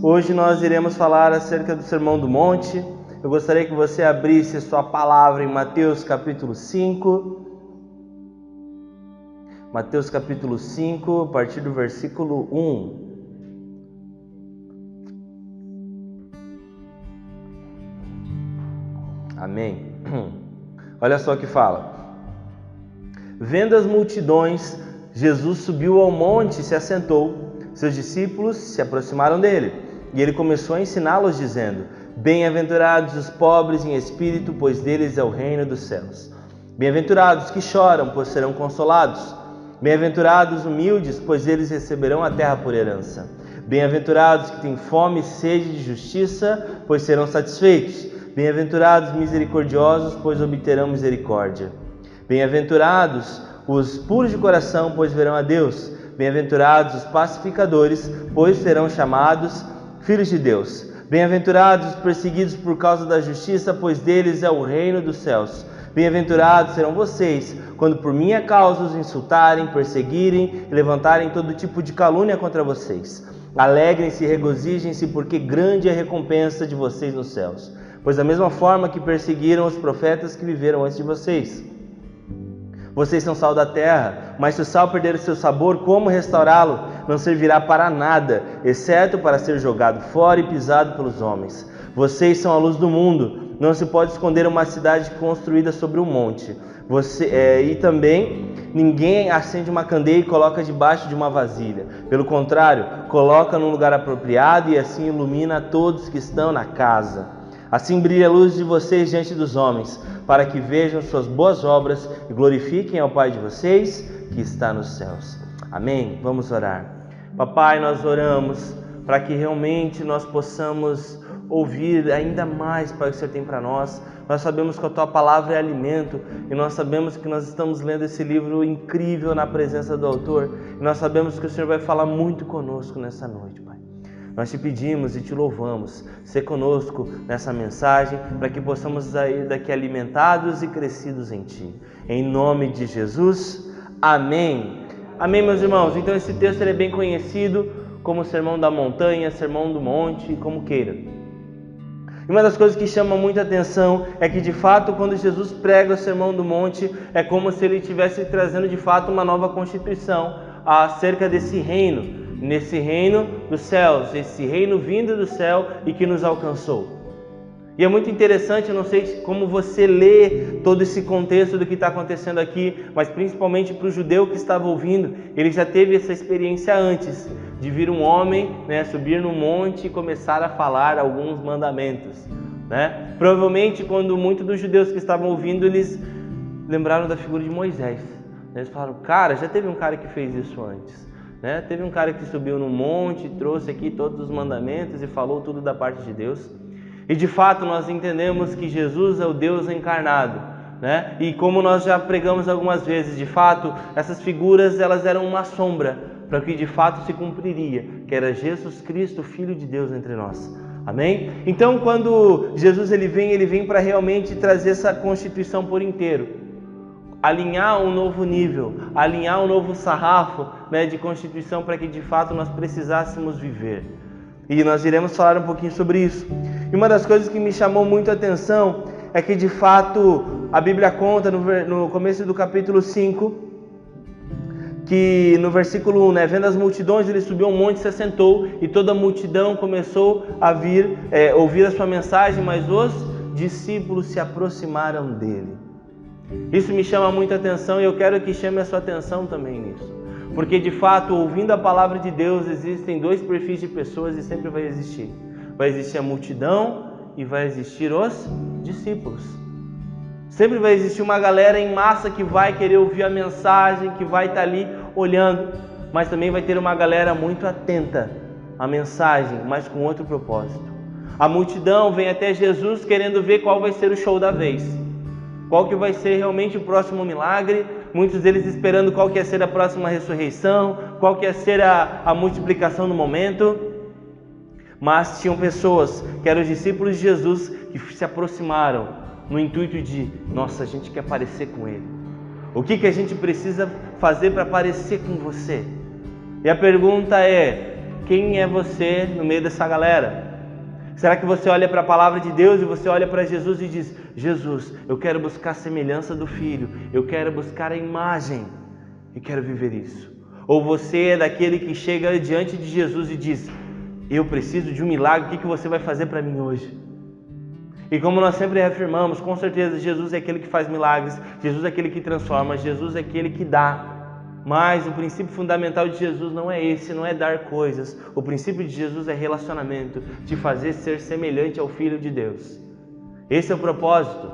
Hoje nós iremos falar acerca do Sermão do Monte. Eu gostaria que você abrisse sua palavra em Mateus capítulo 5. Mateus capítulo 5, a partir do versículo 1. Amém. Olha só o que fala. Vendo as multidões, Jesus subiu ao monte e se assentou. Seus discípulos se aproximaram dele, e ele começou a ensiná-los, dizendo: Bem-aventurados os pobres em espírito, pois deles é o reino dos céus. Bem-aventurados que choram, pois serão consolados. Bem-aventurados humildes, pois eles receberão a terra por herança. Bem-aventurados que têm fome e sede de justiça, pois serão satisfeitos. Bem-aventurados misericordiosos, pois obterão misericórdia. Bem-aventurados os puros de coração, pois verão a Deus. Bem-aventurados os pacificadores, pois serão chamados filhos de Deus. Bem-aventurados os perseguidos por causa da justiça, pois deles é o reino dos céus. Bem-aventurados serão vocês, quando por minha causa os insultarem, perseguirem e levantarem todo tipo de calúnia contra vocês. Alegrem-se e regozijem-se, porque grande é a recompensa de vocês nos céus. Pois da mesma forma que perseguiram os profetas que viveram antes de vocês. Vocês são sal da terra, mas se o sal perder o seu sabor, como restaurá-lo? Não servirá para nada, exceto para ser jogado fora e pisado pelos homens. Vocês são a luz do mundo. Não se pode esconder uma cidade construída sobre um monte. E também ninguém acende uma candeia e coloca debaixo de uma vasilha. Pelo contrário, coloca num lugar apropriado e assim ilumina todos que estão na casa. Assim brilha a luz de vocês diante dos homens, para que vejam suas boas obras e glorifiquem ao Pai de vocês que está nos céus. Amém? Vamos orar. Papai, nós oramos para que realmente nós possamos ouvir ainda mais, Pai, o que o Senhor tem para nós. Nós sabemos que a Tua palavra é alimento e nós sabemos que nós estamos lendo esse livro incrível na presença do autor e nós sabemos que o Senhor vai falar muito conosco nessa noite, Pai. Nós te pedimos e te louvamos, ser conosco nessa mensagem, para que possamos sair daqui alimentados e crescidos em Ti. Em nome de Jesus, amém. Amém, meus irmãos. Então esse texto ele é bem conhecido como Sermão da Montanha, Sermão do Monte, como queira. E uma das coisas que chama muita atenção é que, de fato, quando Jesus prega o Sermão do Monte, é como se ele estivesse trazendo, de fato, uma nova constituição acerca desse reino. Nesse reino dos céus, esse reino vindo do céu e que nos alcançou. E é muito interessante, eu não sei como você lê todo esse contexto do que está acontecendo aqui, mas principalmente para o judeu que estava ouvindo, ele já teve essa experiência antes, de vir um homem, subir no monte e começar a falar alguns mandamentos. Provavelmente, quando muitos dos judeus que estavam ouvindo, eles lembraram da figura de Moisés. Eles falaram, cara, já teve um cara que fez isso antes. Teve um cara que subiu no monte, trouxe aqui todos os mandamentos e falou tudo da parte de Deus. E de fato nós entendemos que Jesus é o Deus encarnado, E como nós já pregamos algumas vezes, de fato, essas figuras elas eram uma sombra para o que de fato se cumpriria, que era Jesus Cristo, Filho de Deus entre nós. Amém? Então quando Jesus ele vem para realmente trazer essa constituição por inteiro. Alinhar um novo nível, alinhar um novo sarrafo de constituição para que de fato nós precisássemos viver. E nós iremos falar um pouquinho sobre isso. E uma das coisas que me chamou muito a atenção é que de fato a Bíblia conta no começo do capítulo 5, que no versículo 1, vendo as multidões, ele subiu ao monte e se assentou, e toda a multidão começou a vir ouvir a sua mensagem, mas os discípulos se aproximaram dele. Isso me chama muita atenção e eu quero que chame a sua atenção também nisso. Porque de fato, ouvindo a palavra de Deus, existem dois perfis de pessoas e sempre vai existir. Vai existir a multidão e vai existir os discípulos. Sempre vai existir uma galera em massa que vai querer ouvir a mensagem, que vai estar ali olhando. Mas também vai ter uma galera muito atenta à mensagem, mas com outro propósito. A multidão vem até Jesus querendo ver qual vai ser o show da vez. Qual que vai ser realmente o próximo milagre, muitos deles esperando qual que ia ser a próxima ressurreição, qual que ia ser a multiplicação no momento. Mas tinham pessoas, que eram os discípulos de Jesus, que se aproximaram no intuito de, nossa, a gente quer parecer com ele. O que a gente precisa fazer para parecer com você? E a pergunta é, quem é você no meio dessa galera? Será que você olha para a palavra de Deus e você olha para Jesus e diz: Jesus, eu quero buscar a semelhança do Filho, eu quero buscar a imagem e quero viver isso? Ou você é daquele que chega diante de Jesus e diz: eu preciso de um milagre, o que você vai fazer para mim hoje? E como nós sempre reafirmamos, com certeza Jesus é aquele que faz milagres, Jesus é aquele que transforma, Jesus é aquele que dá. Mas o princípio fundamental de Jesus não é esse, não é dar coisas. O princípio de Jesus é relacionamento, te fazer ser semelhante ao Filho de Deus. Esse é o propósito.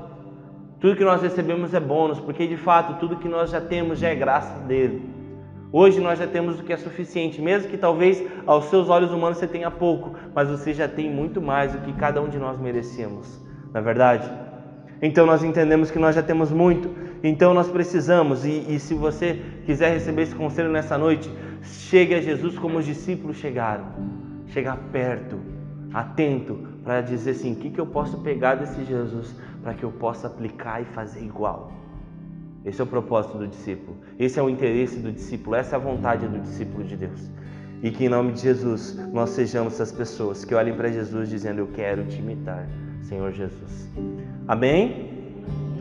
Tudo que nós recebemos é bônus, porque de fato tudo que nós já temos já é graça dele. Hoje nós já temos o que é suficiente, mesmo que talvez aos seus olhos humanos você tenha pouco, mas você já tem muito mais do que cada um de nós merecíamos, não é verdade? Então nós entendemos que nós já temos muito, então nós precisamos, e se você quiser receber esse conselho nessa noite, chegue a Jesus como os discípulos chegaram, chegar perto, atento, para dizer assim, o que eu posso pegar desse Jesus, para que eu possa aplicar e fazer igual. Esse é o propósito do discípulo, esse é o interesse do discípulo, essa é a vontade do discípulo de Deus. E que em nome de Jesus nós sejamos essas pessoas que olhem para Jesus dizendo: eu quero te imitar, Senhor Jesus. Amém?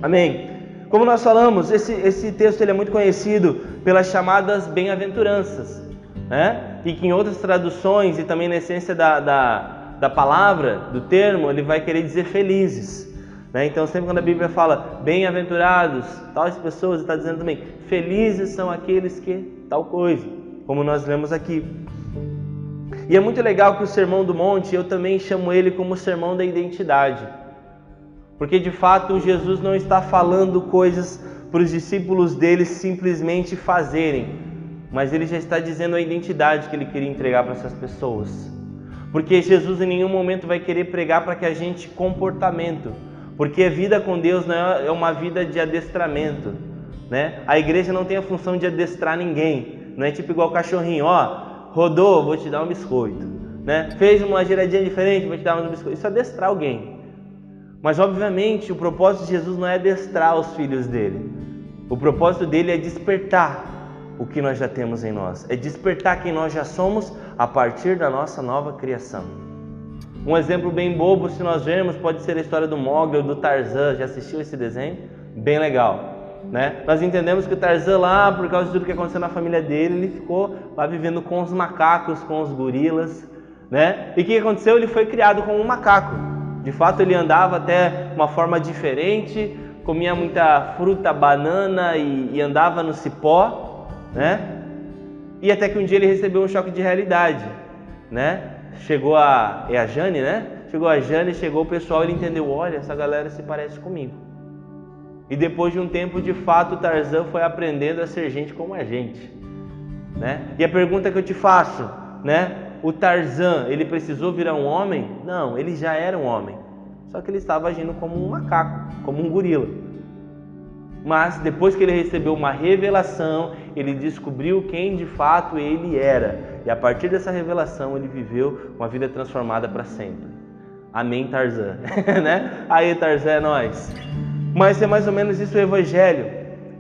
Amém. Como nós falamos, esse texto ele é muito conhecido pelas chamadas bem-aventuranças, né? E que em outras traduções e também na essência da palavra, do termo, ele vai querer dizer felizes. Então sempre quando a Bíblia fala bem-aventurados, tais pessoas, está dizendo também felizes são aqueles que tal coisa, como nós lemos aqui. E é muito legal que o Sermão do Monte, eu também chamo ele como o Sermão da Identidade, porque de fato Jesus não está falando coisas para os discípulos dele simplesmente fazerem, mas ele já está dizendo a identidade que ele queria entregar para essas pessoas, porque Jesus em nenhum momento vai querer pregar para que a gente comportamento, porque a vida com Deus não é uma vida de adestramento, né? A igreja não tem a função de adestrar ninguém, não é tipo igual cachorrinho, rodou, vou te dar um biscoito, né? Fez uma giradinha diferente, vou te dar um biscoito. Isso é adestrar alguém. Mas obviamente o propósito de Jesus não é adestrar os filhos dele. O propósito dele é despertar o que nós já temos em nós, é despertar quem nós já somos a partir da nossa nova criação. Um exemplo bem bobo, se nós vermos, pode ser a história do Mowgli ou do Tarzan. Já assistiu esse desenho? Bem legal, né? Nós entendemos que o Tarzan lá, por causa de tudo que aconteceu na família dele, ele ficou lá vivendo com os macacos, com os gorilas, né? E o que aconteceu? Ele foi criado como um macaco. De fato, ele andava até uma forma diferente, comia muita fruta, banana e andava no cipó, né? E até que um dia ele recebeu um choque de realidade, né? Chegou a Jane, né? Chegou o pessoal, ele entendeu: olha, essa galera se parece comigo. E depois de um tempo, de fato, o Tarzan foi aprendendo a ser gente como a gente, né? E a pergunta que eu te faço, né? O Tarzan, ele precisou virar um homem? Não, ele já era um homem. Só que ele estava agindo como um macaco, como um gorila. Mas depois que ele recebeu uma revelação, ele descobriu quem de fato ele era. E a partir dessa revelação ele viveu uma vida transformada para sempre. Amém, Tarzan. Né? Aí, Tarzan, é nós. Mas é mais ou menos isso o Evangelho.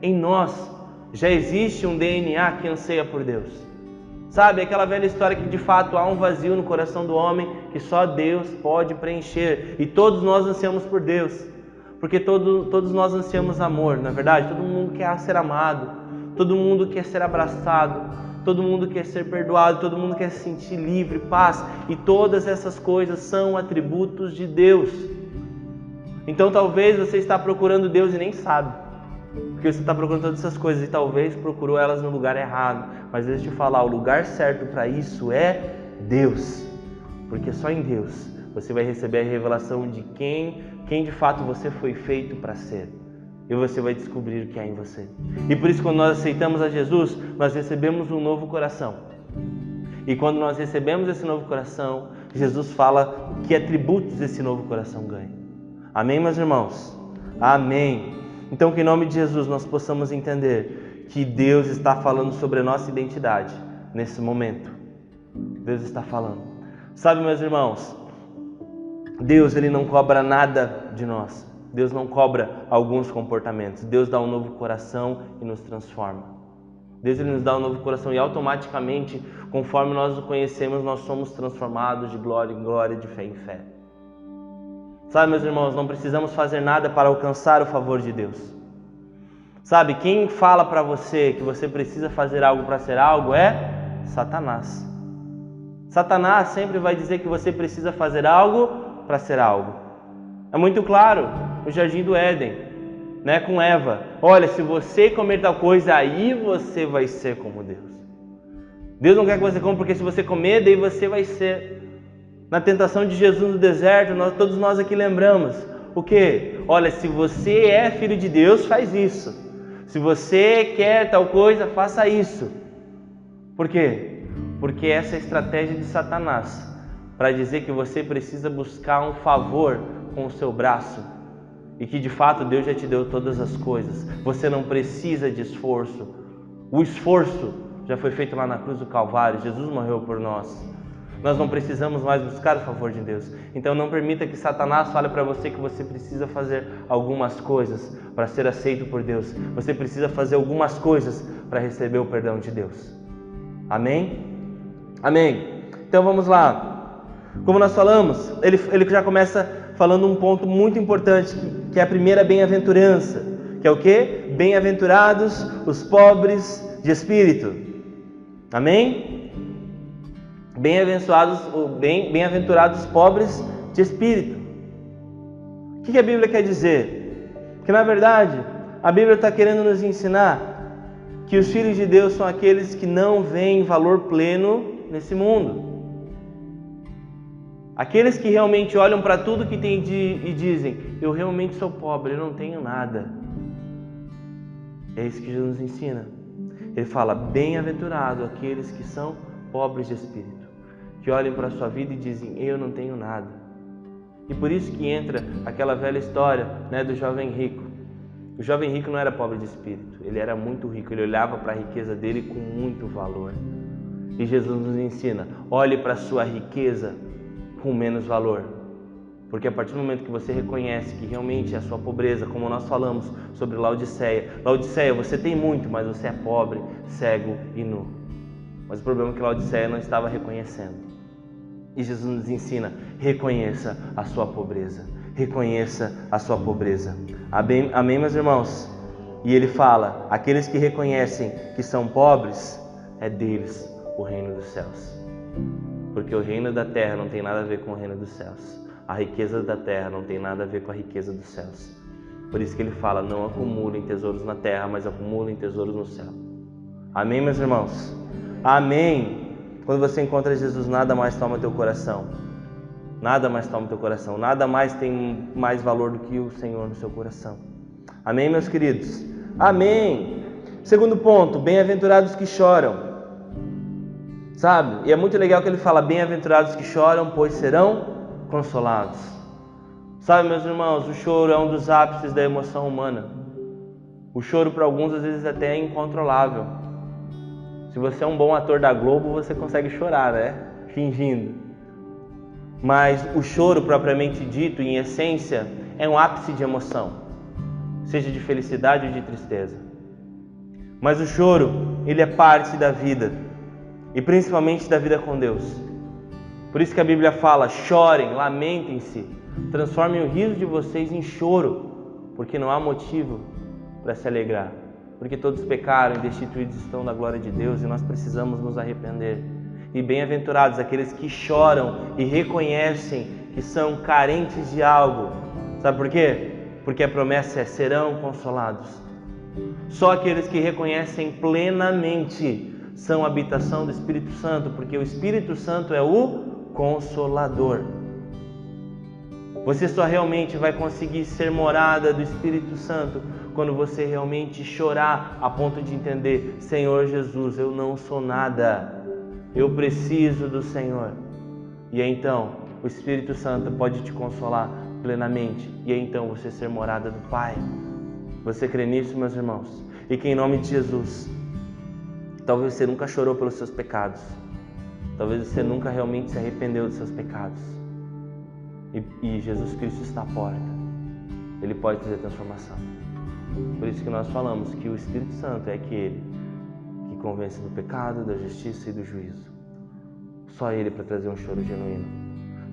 Em nós já existe um DNA que anseia por Deus. Sabe, aquela velha história que de fato há um vazio no coração do homem que só Deus pode preencher. E todos nós ansiamos por Deus. Porque todos nós ansiamos amor, não é verdade? Todo mundo quer ser amado, todo mundo quer ser abraçado, todo mundo quer ser perdoado, todo mundo quer se sentir livre, paz. E todas essas coisas são atributos de Deus. Então talvez você está procurando Deus e nem sabe. Porque você está procurando todas essas coisas e talvez procurou elas no lugar errado. Mas deixa eu te falar, o lugar certo para isso é Deus. Porque só em Deus você vai receber a revelação de quem de fato você foi feito para ser. E você vai descobrir o que há em você. E por isso, quando nós aceitamos a Jesus, nós recebemos um novo coração. E quando nós recebemos esse novo coração, Jesus fala que atributos esse novo coração ganha. Amém, meus irmãos? Amém. Então, que em nome de Jesus nós possamos entender que Deus está falando sobre a nossa identidade nesse momento. Deus está falando. Sabe, meus irmãos, Deus, Ele não cobra nada de nós. Deus não cobra alguns comportamentos. Deus dá um novo coração e nos transforma. Deus ele nos dá um novo coração e automaticamente, conforme nós o conhecemos, nós somos transformados de glória em glória, de fé em fé. Sabe, meus irmãos, não precisamos fazer nada para alcançar o favor de Deus. Sabe, quem fala para você que você precisa fazer algo para ser algo é Satanás. Satanás sempre vai dizer que você precisa fazer algo para ser algo. É muito claro no Jardim do Éden, com Eva. Olha, se você comer tal coisa, aí você vai ser como Deus. Deus não quer que você coma, porque se você comer, daí você vai ser. Na tentação de Jesus no deserto, todos nós aqui lembramos. O quê? Olha, se você é filho de Deus, faz isso. Se você quer tal coisa, faça isso. Por quê? Porque essa é a estratégia de Satanás, para dizer que você precisa buscar um favor com o seu braço e que de fato Deus já te deu todas as coisas. Você não precisa de esforço. O esforço já foi feito lá na cruz do Calvário. Jesus morreu por nós. Nós não precisamos mais buscar o favor de Deus. Então não permita que Satanás fale para você que você precisa fazer algumas coisas para ser aceito por Deus. Você precisa fazer algumas coisas para receber o perdão de Deus. Amém? Amém. Então vamos lá. Como nós falamos, ele já começa falando um ponto muito importante, que é a primeira bem-aventurança. Que é o quê? Bem-aventurados os pobres de espírito. Amém? Bem-aventurados os pobres de espírito. O que a Bíblia quer dizer? Que na verdade, a Bíblia está querendo nos ensinar que os filhos de Deus são aqueles que não veem valor pleno nesse mundo. Aqueles que realmente olham para tudo que tem e dizem: eu realmente sou pobre, eu não tenho nada. É isso que Jesus nos ensina. Ele fala: bem-aventurado aqueles que são pobres de espírito, que olham para a sua vida e dizem: eu não tenho nada. E por isso que entra aquela velha história, do jovem rico. O jovem rico não era pobre de espírito, ele era muito rico, ele olhava para a riqueza dele com muito valor. E Jesus nos ensina: olhe para a sua riqueza com menos valor. Porque a partir do momento que você reconhece que realmente é a sua pobreza, como nós falamos sobre Laodiceia. Laodiceia, você tem muito, mas você é pobre, cego e nu. Mas o problema é que Laodiceia não estava reconhecendo. E Jesus nos ensina: reconheça a sua pobreza. Reconheça a sua pobreza. Amém, meus irmãos? E ele fala: aqueles que reconhecem que são pobres, é deles o reino dos céus. Porque o reino da terra não tem nada a ver com o reino dos céus. A riqueza da terra não tem nada a ver com a riqueza dos céus. Por isso que ele fala: não acumulem tesouros na terra, mas acumulem tesouros no céu. Amém, meus irmãos? Amém. Quando você encontra Jesus, nada mais toma teu coração. Nada mais toma teu coração. Nada mais tem mais valor do que o Senhor no seu coração. Amém, meus queridos? Amém. Segundo ponto: bem-aventurados que choram. Sabe? E é muito legal que ele fala: bem-aventurados que choram, pois serão consolados. Sabe, meus irmãos, o choro é um dos ápices da emoção humana. O choro para alguns às vezes até é incontrolável. Se você é um bom ator da Globo, você consegue chorar, fingindo. Mas o choro propriamente dito, em essência, é um ápice de emoção, seja de felicidade ou de tristeza. Mas o choro, ele é parte da vida, e principalmente da vida com Deus. Por isso que a Bíblia fala: chorem, lamentem-se, transformem o riso de vocês em choro, porque não há motivo para se alegrar. Porque todos pecaram e destituídos estão da glória de Deus, e nós precisamos nos arrepender. E bem-aventurados aqueles que choram e reconhecem que são carentes de algo. Sabe por quê? Porque a promessa é: serão consolados. Só aqueles que reconhecem plenamente são a habitação do Espírito Santo, porque o Espírito Santo é o Consolador. Você só realmente vai conseguir ser morada do Espírito Santo quando você realmente chorar a ponto de entender: Senhor Jesus, eu não sou nada, eu preciso do Senhor. E então o Espírito Santo pode te consolar plenamente, e então você ser morada do Pai. Você crê nisso, meus irmãos? E que em nome de Jesus, talvez você nunca chorou pelos seus pecados, talvez você nunca realmente se arrependeu dos seus pecados, e Jesus Cristo está à porta. Ele pode trazer transformação. Por isso que nós falamos que o Espírito Santo é aquele que convence do pecado, da justiça e do juízo. Só Ele para trazer um choro genuíno.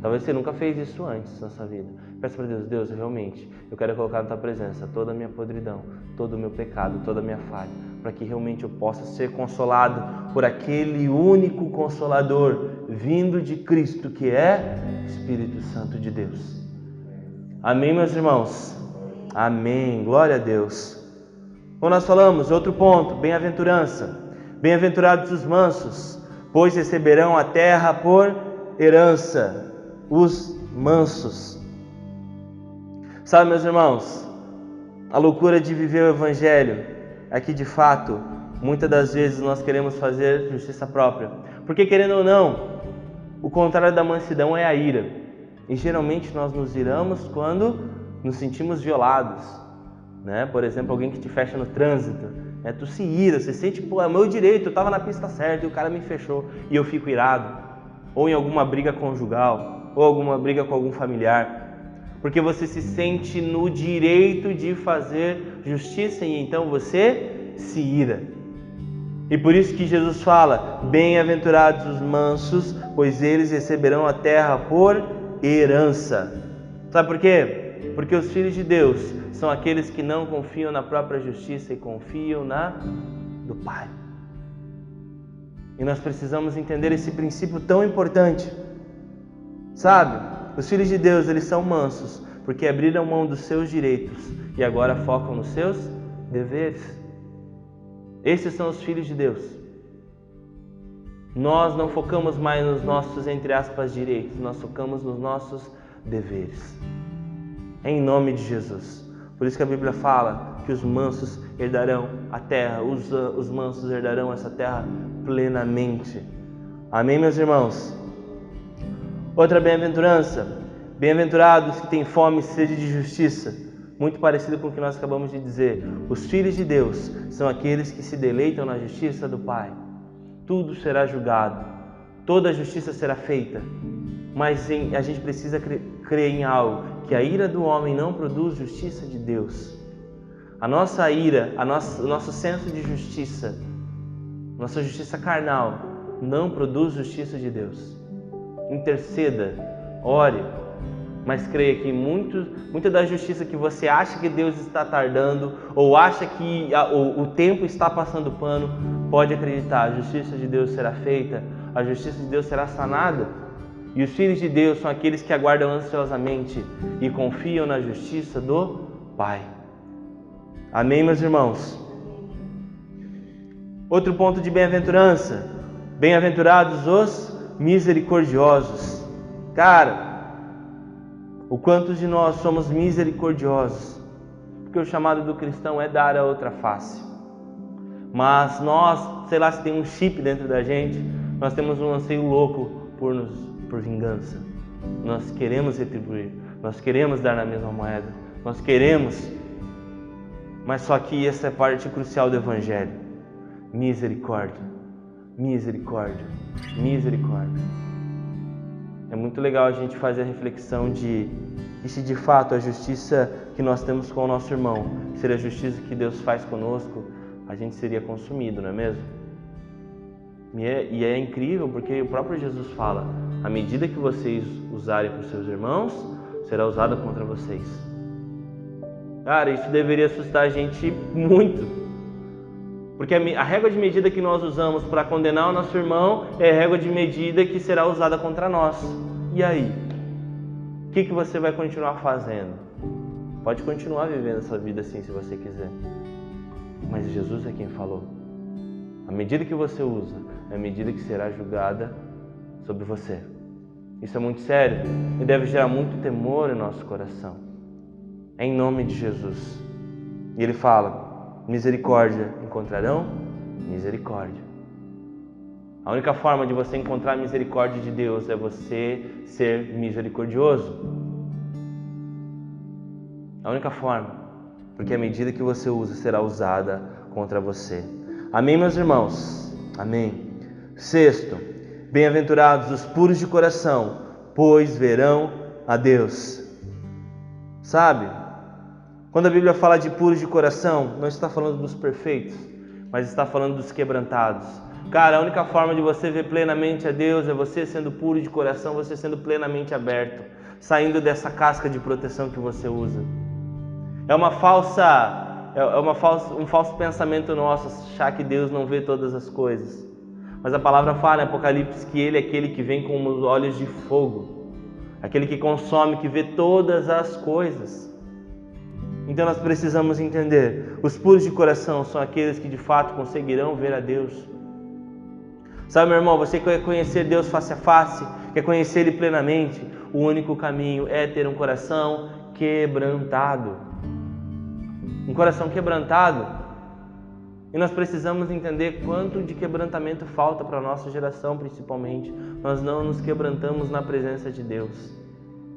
Talvez você nunca fez isso antes na sua vida. Peça para Deus: Deus, realmente, eu quero colocar na Tua presença toda a minha podridão, todo o meu pecado, toda a minha falha, para que realmente eu possa ser consolado por aquele único Consolador vindo de Cristo, que é o Espírito Santo de Deus. Amém, meus irmãos? Amém. Glória a Deus. Quando nós falamos, outro ponto, bem-aventurança. Bem-aventurados os mansos, pois receberão a terra por herança. Os mansos. Sabe, meus irmãos, a loucura de viver o Evangelho é que, de fato, muitas das vezes nós queremos fazer justiça própria. Porque, querendo ou não, o contrário da mansidão é a ira. E geralmente nós nos iramos quando nos sentimos violados. Né? Por exemplo, alguém que te fecha no trânsito. Né? Tu se ira, você sente, pô, é meu direito, eu estava na pista certa e o cara me fechou e eu fico irado. Ou em alguma briga conjugal, ou alguma briga com algum familiar. Porque você se sente no direito de fazer justiça e então você se ira. E por isso que Jesus fala: bem-aventurados os mansos, pois eles receberão a terra por herança. Sabe por quê? Porque os filhos de Deus são aqueles que não confiam na própria justiça e confiam na do Pai. E nós precisamos entender esse princípio tão importante. Sabe? Os filhos de Deus, eles são mansos, porque abriram mão dos seus direitos e agora focam nos seus deveres. Esses são os filhos de Deus. Nós não focamos mais nos nossos, entre aspas, direitos, nós focamos nos nossos deveres. Em nome de Jesus. Por isso que a Bíblia fala que os mansos herdarão a terra, os mansos herdarão essa terra plenamente. Amém, meus irmãos? Outra bem-aventurança: bem-aventurados que têm fome e sede de justiça. Muito parecido com o que nós acabamos de dizer. Os filhos de Deus são aqueles que se deleitam na justiça do Pai. Tudo será julgado, toda a justiça será feita. Mas a gente precisa crer em algo, que a ira do homem não produz justiça de Deus. A nossa ira, o nosso senso de justiça, nossa justiça carnal, não produz justiça de Deus. Interceda, ore, mas creia que muita da justiça que você acha que Deus está tardando ou acha que o tempo está passando pano, pode acreditar, a justiça de Deus será feita, a justiça de Deus será sanada. E os filhos de Deus são aqueles que aguardam ansiosamente e confiam na justiça do Pai. Amém, meus irmãos? Outro ponto de bem-aventurança: bem-aventurados os misericordiosos. Cara, o quanto de nós somos misericordiosos, porque o chamado do cristão é dar a outra face. Mas nós, sei lá se tem um chip dentro da gente, nós temos um anseio louco por vingança. Nós queremos retribuir, nós queremos dar na mesma moeda, nós queremos, mas só que essa é a parte crucial do Evangelho. Misericórdia, misericórdia, misericórdia. É muito legal a gente fazer a reflexão de e se de fato a justiça que nós temos com o nosso irmão ser a justiça que Deus faz conosco, a gente seria consumido, não é mesmo? E é incrível porque o próprio Jesus fala: a medida que vocês usarem para os seus irmãos, será usada contra vocês. Cara, isso deveria assustar a gente muito. Porque a régua de medida que nós usamos para condenar o nosso irmão é a régua de medida que será usada contra nós. E aí? O que você vai continuar fazendo? Pode continuar vivendo essa vida assim se você quiser. Mas Jesus é quem falou. A medida que você usa é a medida que será julgada sobre você. Isso é muito sério e deve gerar muito temor em nosso coração. É em nome de Jesus. E ele fala: misericórdia encontrarão misericórdia. A única forma de você encontrar a misericórdia de Deus é você ser misericordioso. A única forma, porque a medida que você usa será usada contra você. Amém, meus irmãos? Amém. Sexto, bem-aventurados os puros de coração, pois verão a Deus. Sabe, quando a Bíblia fala de puros de coração, não está falando dos perfeitos, mas está falando dos quebrantados. Cara, a única forma de você ver plenamente a Deus é você sendo puro de coração, você sendo plenamente aberto, saindo dessa casca de proteção que você usa. É um falso pensamento nosso achar que Deus não vê todas as coisas. Mas a palavra fala em Apocalipse que Ele é aquele que vem com os olhos de fogo, aquele que consome, que vê todas as coisas. Então nós precisamos entender, os puros de coração são aqueles que de fato conseguirão ver a Deus. Sabe, meu irmão, você quer conhecer Deus face a face, quer conhecer Ele plenamente, o único caminho é ter um coração quebrantado. Um coração quebrantado. E nós precisamos entender quanto de quebrantamento falta para a nossa geração, principalmente. Nós não nos quebrantamos na presença de Deus.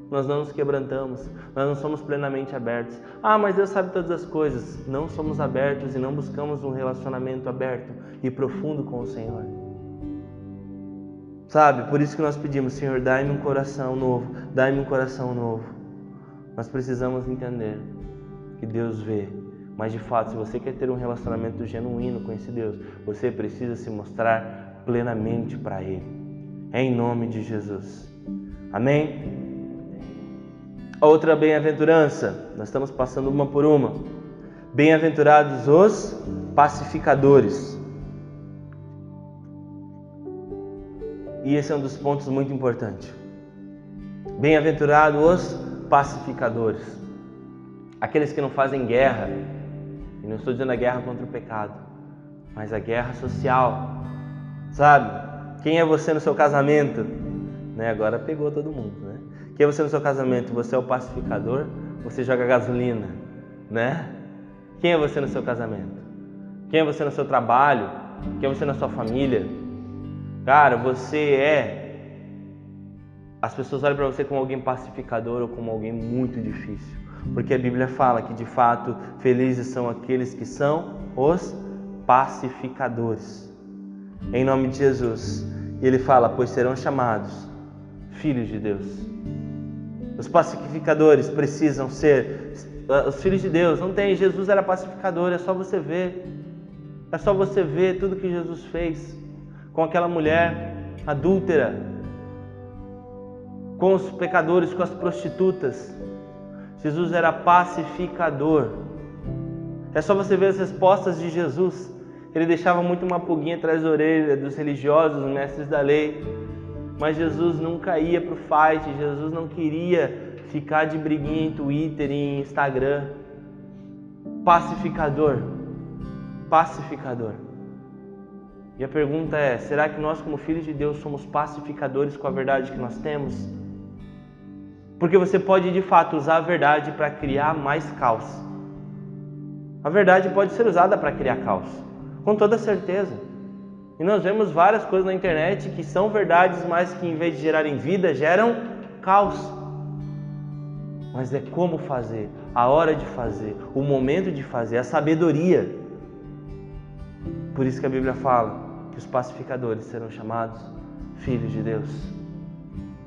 Nós não nos quebrantamos, nós não somos plenamente abertos. Ah, mas Deus sabe todas as coisas. Não somos abertos e não buscamos um relacionamento aberto e profundo com o Senhor. Sabe, por isso que nós pedimos, Senhor, dai-me um coração novo, dai-me um coração novo. Nós precisamos entender que Deus vê, mas de fato, se você quer ter um relacionamento genuíno com esse Deus, você precisa se mostrar plenamente para Ele. Em nome de Jesus. Amém? Outra bem-aventurança, nós estamos passando uma por uma. Bem-aventurados os pacificadores. E esse é um dos pontos muito importantes. Bem-aventurados os pacificadores. Aqueles que não fazem guerra. E não estou dizendo a guerra contra o pecado, mas a guerra social. Sabe? Quem é você no seu casamento? Né? Agora pegou todo mundo, né? Quem é você no seu casamento? Você é o pacificador? Você joga gasolina, né? Quem é você no seu casamento? Quem é você no seu trabalho? Quem é você na sua família? Cara, você é... As pessoas olham para você como alguém pacificador ou como alguém muito difícil. Porque a Bíblia fala que, de fato, felizes são aqueles que são os pacificadores. Em nome de Jesus. E ele fala, pois serão chamados filhos de Deus. Os pacificadores precisam ser os filhos de Deus. Não tem, Jesus era pacificador, é só você ver. É só você ver tudo que Jesus fez com aquela mulher adúltera, com os pecadores, com as prostitutas. Jesus era pacificador. É só você ver as respostas de Jesus. Ele deixava muito uma pulguinha atrás da orelha dos religiosos, dos mestres da lei. Mas Jesus nunca ia para o fight. Jesus não queria ficar de briguinha em Twitter e em Instagram. Pacificador. Pacificador. E a pergunta é, será que nós como filhos de Deus somos pacificadores com a verdade que nós temos? Porque você pode de fato usar a verdade para criar mais caos. A verdade pode ser usada para criar caos, com toda certeza. E nós vemos várias coisas na internet que são verdades, mas que em vez de gerarem vida, geram caos. Mas é como fazer, a hora de fazer, o momento de fazer, a sabedoria. Por isso que a Bíblia fala que os pacificadores serão chamados filhos de Deus.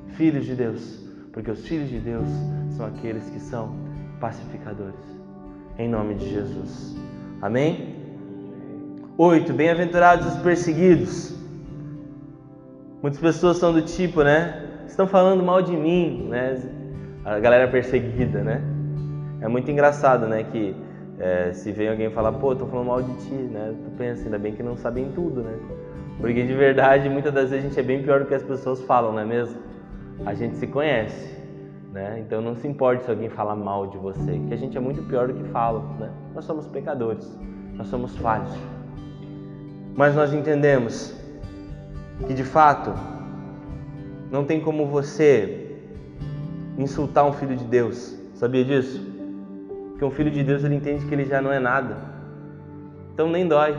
Filhos de Deus. Porque os filhos de Deus são aqueles que são pacificadores. Em nome de Jesus. Amém? 8. Bem-aventurados os perseguidos. Muitas pessoas são do tipo, né? Estão falando mal de mim, né? A galera perseguida, né? É muito engraçado, né? Que se vem alguém falar, pô, estão falando mal de ti, né? Tu pensa, ainda bem que não sabem tudo, né? Porque de verdade, muitas das vezes a gente é bem pior do que as pessoas falam, não é mesmo? A gente se conhece, né? Então não se importe se alguém falar mal de você, que a gente é muito pior do que fala, né? Nós somos pecadores, nós somos falhos. Mas nós entendemos que de fato não tem como você insultar um filho de Deus. Sabia disso? Porque um filho de Deus, ele entende que ele já não é nada. Então nem dói.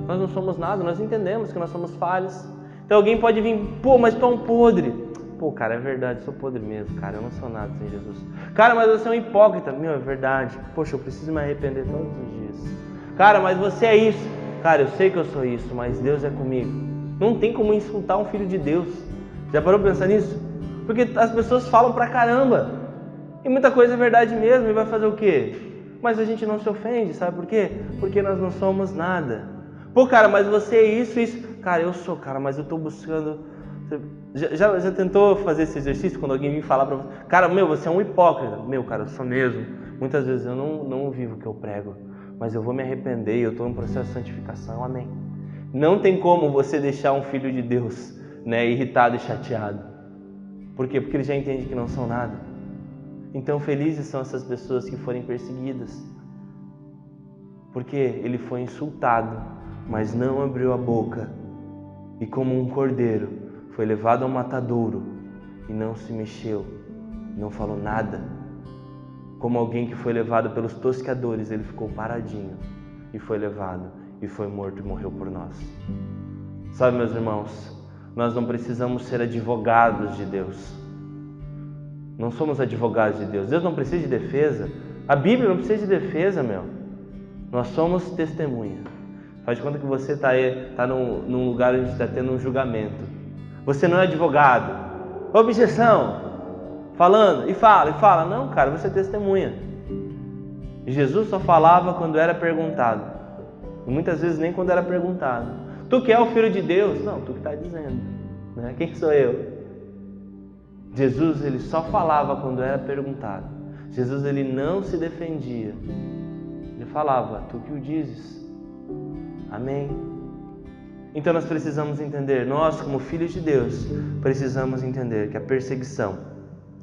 Nós não somos nada, nós entendemos que nós somos falhos. Então alguém pode vir, pô, mas tu é um podre. Pô, cara, é verdade, sou podre mesmo, cara, eu não sou nada sem Jesus. Cara, mas você é um hipócrita. Meu, é verdade. Poxa, eu preciso me arrepender todos os dias. Cara, mas você é isso. Cara, eu sei que eu sou isso, mas Deus é comigo. Não tem como insultar um filho de Deus. Já parou pra pensar nisso? Porque as pessoas falam pra caramba. E muita coisa é verdade mesmo, e vai fazer o quê? Mas a gente não se ofende, sabe por quê? Porque nós não somos nada. Pô, cara, mas você é isso, isso. Cara, eu sou, cara, mas eu tô buscando... Já tentou fazer esse exercício quando alguém vem falar pra você? Cara, você é um hipócrita. Cara, eu sou mesmo. Muitas vezes eu não vivo o que eu prego, mas eu vou me arrepender e eu estou em processo de santificação. Amém. Não tem como você deixar um filho de Deus, irritado e chateado. Por quê? Porque ele já entende que não são nada. Então felizes são essas pessoas que forem perseguidas, porque ele foi insultado, mas não abriu a boca, e como um cordeiro foi levado ao matadouro e não se mexeu, não falou nada. Como alguém que foi levado pelos tosqueadores, ele ficou paradinho e foi levado e foi morto e morreu por nós. Sabe, meus irmãos, nós não precisamos ser advogados de Deus. Não somos advogados de Deus. Deus não precisa de defesa. A Bíblia não precisa de defesa, meu. Nós somos testemunha. Faz de conta que você está num lugar onde está tendo um julgamento. Você não é advogado. Objeção! Falando, e fala. Não, cara, você é testemunha. Jesus só falava quando era perguntado. E muitas vezes nem quando era perguntado. Tu que é o Filho de Deus? Não, tu que está dizendo. Quem sou eu? Jesus, ele só falava quando era perguntado. Jesus, ele não se defendia. Ele falava, tu que o dizes. Amém. Então nós precisamos entender, nós como filhos de Deus, precisamos entender que a perseguição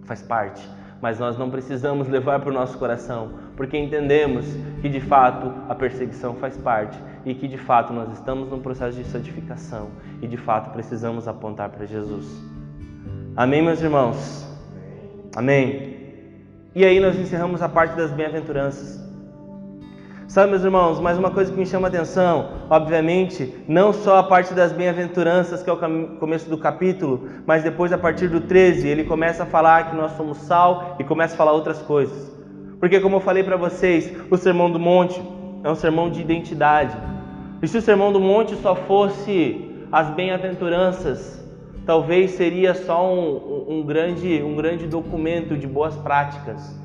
faz parte, mas nós não precisamos levar para o nosso coração, porque entendemos que de fato a perseguição faz parte e que de fato nós estamos num processo de santificação e de fato precisamos apontar para Jesus. Amém, meus irmãos? Amém. E aí nós encerramos a parte das bem-aventuranças. Sabe, meus irmãos, mais uma coisa que me chama a atenção, obviamente, não só a parte das bem-aventuranças, que é o começo do capítulo, mas depois, a partir do 13, ele começa a falar que nós somos sal e começa a falar outras coisas. Porque, como eu falei para vocês, o Sermão do Monte é um sermão de identidade. E se o Sermão do Monte só fosse as bem-aventuranças, talvez seria só um grande documento de boas práticas.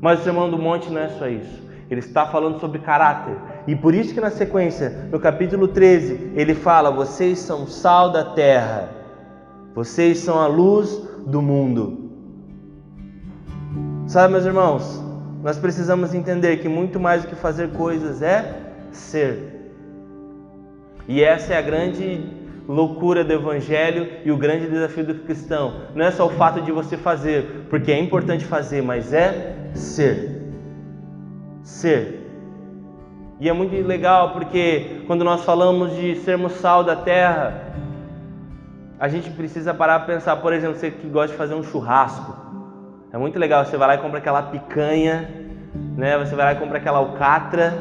Mas o Sermão do Monte não é só isso. Ele está falando sobre caráter. E por isso que na sequência, no capítulo 13, ele fala, vocês são sal da terra. Vocês são a luz do mundo. Sabe, meus irmãos, nós precisamos entender que muito mais do que fazer coisas é ser. E essa é a grande loucura do Evangelho e o grande desafio do cristão. Não é só o fato de você fazer, porque é importante fazer, mas é ser. Ser. E é muito legal porque quando nós falamos de sermos sal da terra, a gente precisa parar para pensar, por exemplo, você que gosta de fazer um churrasco. É muito legal, você vai lá e compra aquela picanha, Você vai lá e compra aquela alcatra.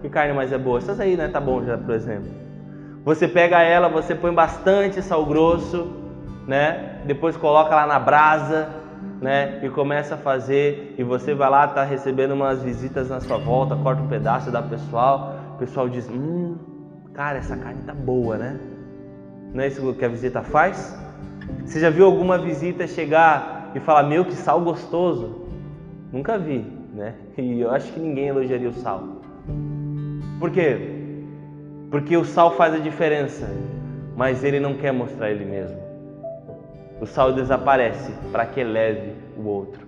Que carne mais é boa? Essas aí, Tá bom já, por exemplo. Você pega ela, você põe bastante sal grosso, Depois coloca lá na brasa, e começa a fazer, e você vai lá, tá recebendo umas visitas na sua volta, corta um pedaço, dá pro pessoal, o pessoal diz, cara, essa carne tá boa, Não é isso que a visita faz? Você já viu alguma visita chegar e falar, meu, que sal gostoso? Nunca vi, E eu acho que ninguém elogiaria o sal. Por quê? Porque o sal faz a diferença, mas ele não quer mostrar ele mesmo. O sal desaparece para que eleve o outro.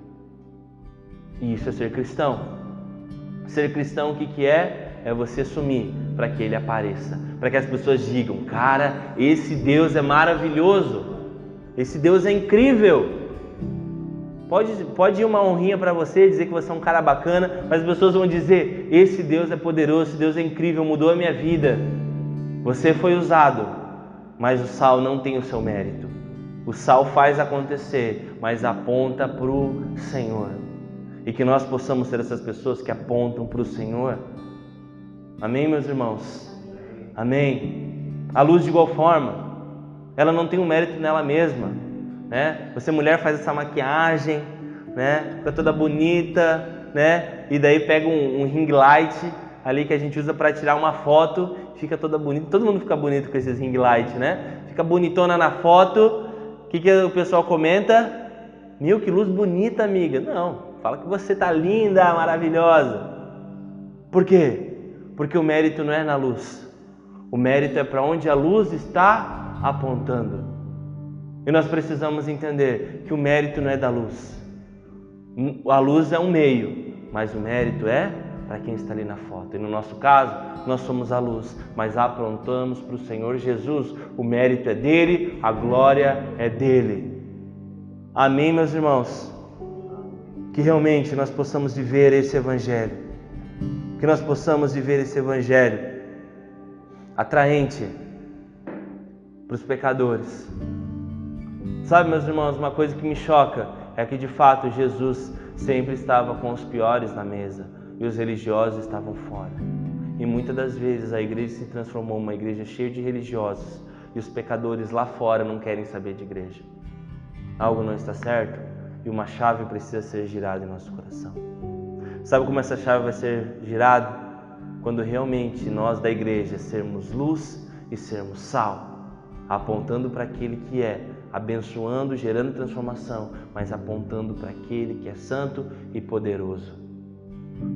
E isso é ser cristão. Ser cristão, o que é? É você sumir para que ele apareça. Para que as pessoas digam, cara, esse Deus é maravilhoso. Esse Deus é incrível. Pode ir uma honrinha para você, dizer que você é um cara bacana, mas as pessoas vão dizer, esse Deus é poderoso, esse Deus é incrível, mudou a minha vida. Você foi usado, mas o sal não tem o seu mérito. O sal faz acontecer, mas aponta para o Senhor. E que nós possamos ser essas pessoas que apontam para o Senhor. Amém, meus irmãos? Amém. A luz, de igual forma, ela não tem um mérito nela mesma. Você, mulher, faz essa maquiagem, fica toda bonita, E daí pega um ring light ali que a gente usa para tirar uma foto, fica toda bonita. Todo mundo fica bonito com esses ring light, Fica bonitona na foto. O que o pessoal comenta? Meu, que luz bonita, amiga. Não, fala que você tá linda, maravilhosa. Por quê? Porque o mérito não é na luz. O mérito é para onde a luz está apontando. E nós precisamos entender que o mérito não é da luz. A luz é um meio, mas o mérito é para quem está ali na foto. E no nosso caso, nós somos a luz, mas apontamos para o Senhor Jesus. O mérito é dele, a glória é dele. Amém, meus irmãos? Que realmente nós possamos viver esse Evangelho. Que nós possamos viver esse Evangelho atraente para os pecadores. Sabe, meus irmãos, uma coisa que me choca é que de fato Jesus sempre estava com os piores na mesa e os religiosos estavam fora. E muitas das vezes a igreja se transformou uma igreja cheia de religiosos e os pecadores lá fora não querem saber de igreja. Algo não está certo e uma chave precisa ser girada em nosso coração. Sabe como essa chave vai ser girada? Quando realmente nós da igreja sermos luz e sermos sal, apontando para aquele que é, abençoando, gerando transformação, mas apontando para aquele que é santo e poderoso.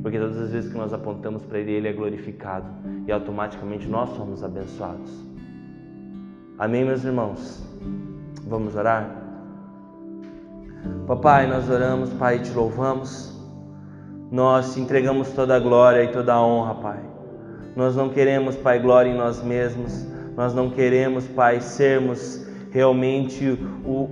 Porque todas as vezes que nós apontamos para ele, ele é glorificado e automaticamente nós somos abençoados. Amém, meus irmãos? Vamos orar? Papai, nós oramos, Pai, e te louvamos. Nós te entregamos toda a glória e toda a honra, Pai. Nós não queremos, Pai, glória em nós mesmos. Nós não queremos, Pai, sermos realmente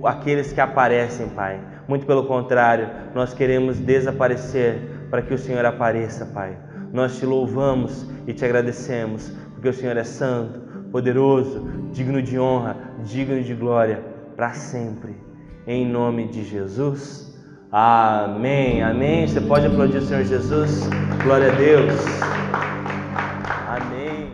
aqueles que aparecem, Pai. Muito pelo contrário, nós queremos desaparecer para que o Senhor apareça, Pai. Nós te louvamos e te agradecemos, porque o Senhor é santo, poderoso, digno de honra, digno de glória, para sempre. Em nome de Jesus. Amém, amém. Você pode aplaudir o Senhor Jesus? Glória a Deus. Amém.